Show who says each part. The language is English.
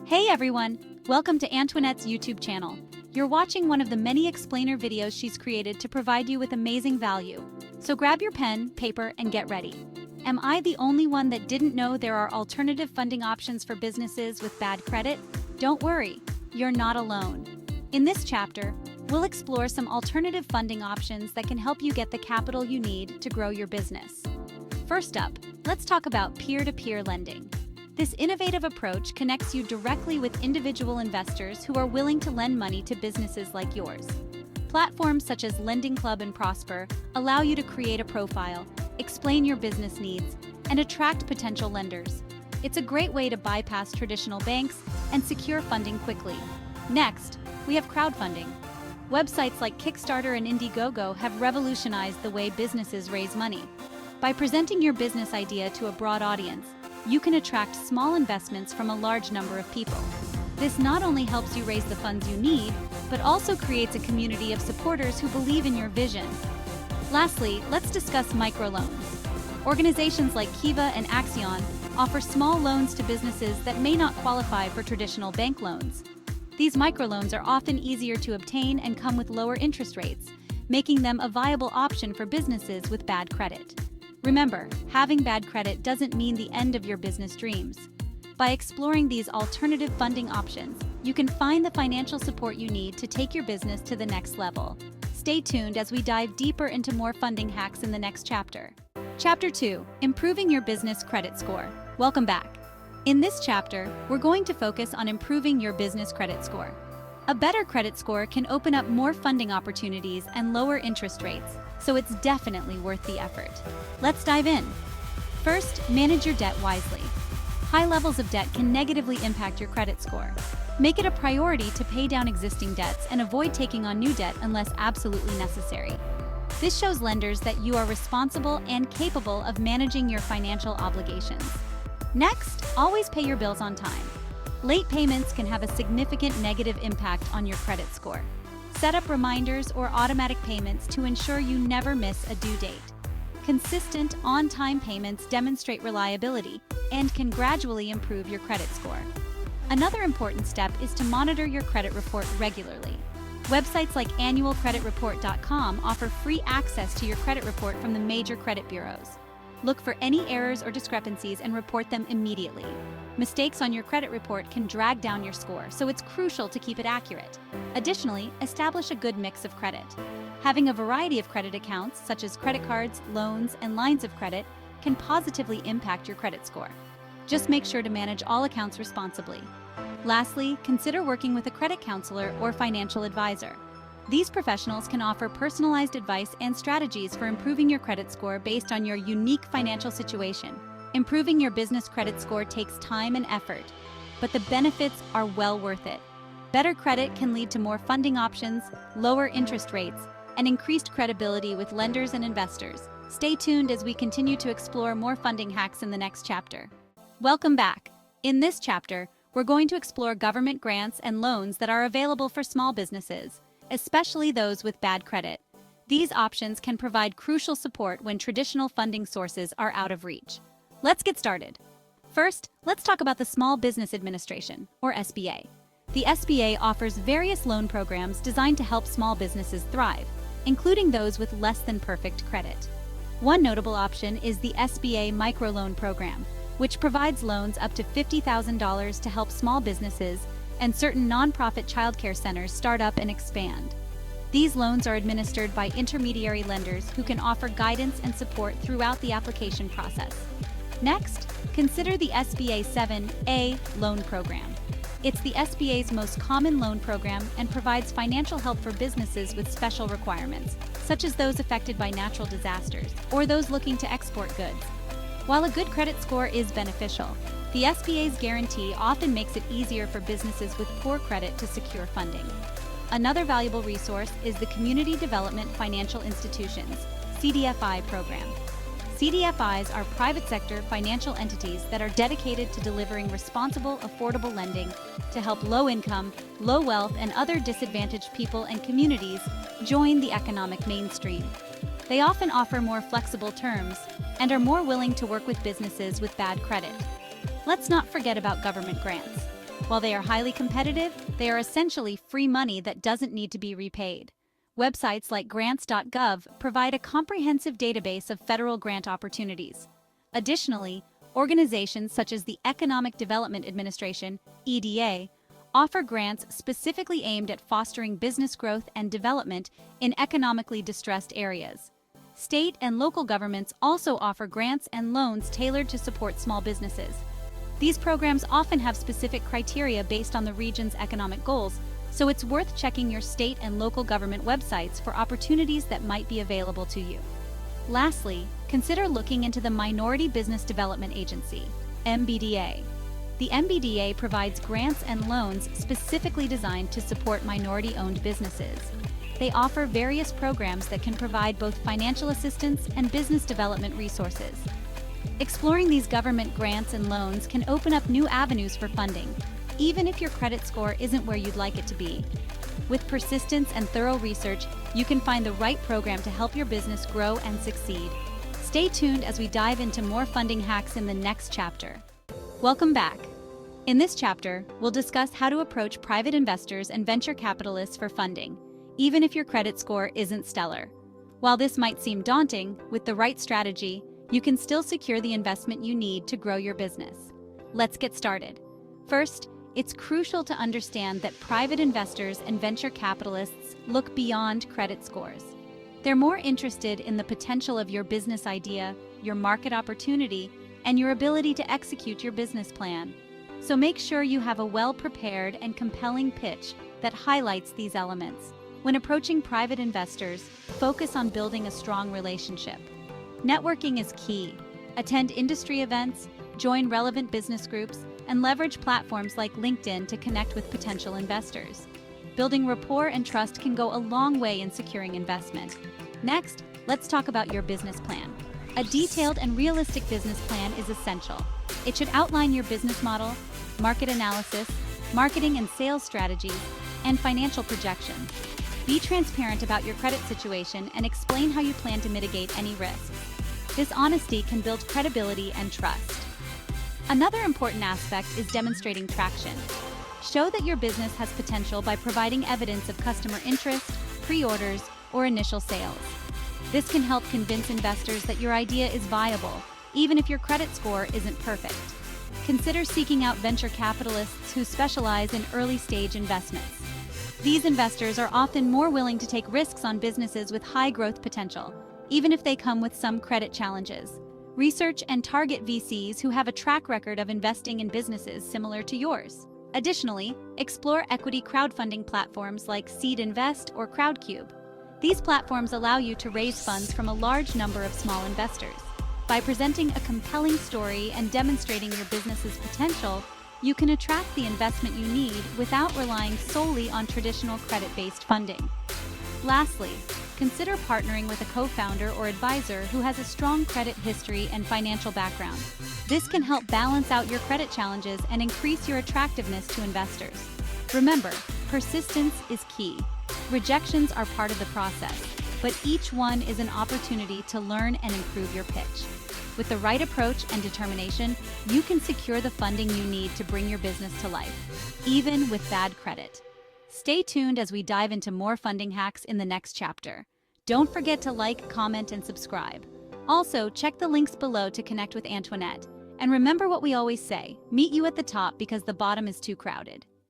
Speaker 1: Hey everyone! Welcome to Antoinette's YouTube channel. You're watching one of the many explainer videos she's created to provide you with amazing value. So grab your pen, paper, and get ready. Am I the only one that didn't know there are alternative funding options for businesses with bad credit? Don't worry, you're not alone. In this chapter, we'll explore some alternative funding options that can help you get the capital you need to grow your business. First up, let's talk about peer-to-peer lending. This innovative approach connects you directly with individual investors who are willing to lend money to businesses like yours. Platforms such as Lending Club and Prosper allow you to create a profile, explain your business needs, and attract potential lenders. It's a great way to bypass traditional banks and secure funding quickly. Next, we have crowdfunding. Websites like Kickstarter and Indiegogo have revolutionized the way businesses raise money. By presenting your business idea to a broad audience, you can attract small investments from a large number of people. This not only helps you raise the funds you need, but also creates a community of supporters who believe in your vision. Lastly, let's discuss microloans. Organizations like Kiva and Axion offer small loans to businesses that may not qualify for traditional bank loans. These microloans are often easier to obtain and come with lower interest rates, making them a viable option for businesses with bad credit. Remember, having bad credit doesn't mean the end of your business dreams. By exploring these alternative funding options, you can find the financial support you need to take your business to the next level. Stay tuned as we dive deeper into more funding hacks in the next chapter. Chapter 2: Improving Your Business Credit Score. Welcome back. In this chapter, we're going to focus on improving your business credit score. A better credit score can open up more funding opportunities and lower interest rates, so it's definitely worth the effort. Let's dive in. First, manage your debt wisely. High levels of debt can negatively impact your credit score. Make it a priority to pay down existing debts and avoid taking on new debt unless absolutely necessary. This shows lenders that you are responsible and capable of managing your financial obligations. Next, always pay your bills on time. Late payments can have a significant negative impact on your credit score. Set up reminders or automatic payments to ensure you never miss a due date. Consistent, on-time payments demonstrate reliability and can gradually improve your credit score. Another important step is to monitor your credit report regularly. Websites like annualcreditreport.com offer free access to your credit report from the major credit bureaus. Look for any errors or discrepancies and report them immediately. Mistakes on your credit report can drag down your score, so it's crucial to keep it accurate. Additionally, establish a good mix of credit. Having a variety of credit accounts, such as credit cards, loans, and lines of credit, can positively impact your credit score. Just make sure to manage all accounts responsibly. Lastly, consider working with a credit counselor or financial advisor. These professionals can offer personalized advice and strategies for improving your credit score based on your unique financial situation. Improving your business credit score takes time and effort, but the benefits are well worth it. Better credit can lead to more funding options, lower interest rates, and increased credibility with lenders and investors. Stay tuned as we continue to explore more funding hacks in the next chapter. Welcome back. In this chapter, we're going to explore government grants and loans that are available for small businesses, especially those with bad credit. These options can provide crucial support when traditional funding sources are out of reach. Let's get started. First, let's talk about the Small Business Administration, or SBA. The SBA offers various loan programs designed to help small businesses thrive, including those with less than perfect credit. One notable option is the SBA Microloan Program, which provides loans up to $50,000 to help small businesses and certain nonprofit childcare centers start up and expand. These loans are administered by intermediary lenders who can offer guidance and support throughout the application process. Next, consider the SBA 7A Loan Program. It's the SBA's most common loan program and provides financial help for businesses with special requirements, such as those affected by natural disasters or those looking to export goods. While a good credit score is beneficial, the SBA's guarantee often makes it easier for businesses with poor credit to secure funding. Another valuable resource is the Community Development Financial Institutions, CDFI program. CDFIs are private sector financial entities that are dedicated to delivering responsible, affordable lending to help low-income, low-wealth, and other disadvantaged people and communities join the economic mainstream. They often offer more flexible terms and are more willing to work with businesses with bad credit. Let's not forget about government grants. While they are highly competitive, they are essentially free money that doesn't need to be repaid. Websites like grants.gov provide a comprehensive database of federal grant opportunities. Additionally, organizations such as the Economic Development Administration, EDA, offer grants specifically aimed at fostering business growth and development in economically distressed areas. State and local governments also offer grants and loans tailored to support small businesses. These programs often have specific criteria based on the region's economic goals, so it's worth checking your state and local government websites for opportunities that might be available to you. Lastly, consider looking into the Minority Business Development Agency, MBDA. The MBDA provides grants and loans specifically designed to support minority-owned businesses. They offer various programs that can provide both financial assistance and business development resources. Exploring these government grants and loans can open up new avenues for funding, even if your credit score isn't where you'd like it to be. With persistence and thorough research, you can find the right program to help your business grow and succeed. Stay tuned as we dive into more funding hacks in the next chapter. Welcome back. In this chapter, we'll discuss how to approach private investors and venture capitalists for funding, even if your credit score isn't stellar. While this might seem daunting, with the right strategy, you can still secure the investment you need to grow your business. Let's get started. First, it's crucial to understand that private investors and venture capitalists look beyond credit scores. They're more interested in the potential of your business idea, your market opportunity, and your ability to execute your business plan. So make sure you have a well-prepared and compelling pitch that highlights these elements. When approaching private investors, focus on building a strong relationship. Networking is key. Attend industry events, join relevant business groups, and leverage platforms like LinkedIn to connect with potential investors. Building rapport and trust can go a long way in securing investment. Next, let's talk about your business plan. A detailed and realistic business plan is essential. It should outline your business model, market analysis, marketing and sales strategies, and financial projections. Be transparent about your credit situation and explain how you plan to mitigate any risks. This honesty can build credibility and trust. Another important aspect is demonstrating traction. Show that your business has potential by providing evidence of customer interest, pre-orders, or initial sales. This can help convince investors that your idea is viable, even if your credit score isn't perfect. Consider seeking out venture capitalists who specialize in early-stage investments. These investors are often more willing to take risks on businesses with high growth potential, even if they come with some credit challenges. Research and target VCs who have a track record of investing in businesses similar to yours. Additionally, explore equity crowdfunding platforms like Seed Invest or Crowdcube. These platforms allow you to raise funds from a large number of small investors. By presenting a compelling story and demonstrating your business's potential, you can attract the investment you need without relying solely on traditional credit-based funding. Lastly, consider partnering with a co-founder or advisor who has a strong credit history and financial background. This can help balance out your credit challenges and increase your attractiveness to investors. Remember, persistence is key. Rejections are part of the process, but each one is an opportunity to learn and improve your pitch. With the right approach and determination, you can secure the funding you need to bring your business to life, even with bad credit. Stay tuned as we dive into more funding hacks in the next chapter. Don't forget to like, comment, and subscribe. Also, check the links below to connect with Antoinette. And remember what we always say, meet you at the top because the bottom is too crowded.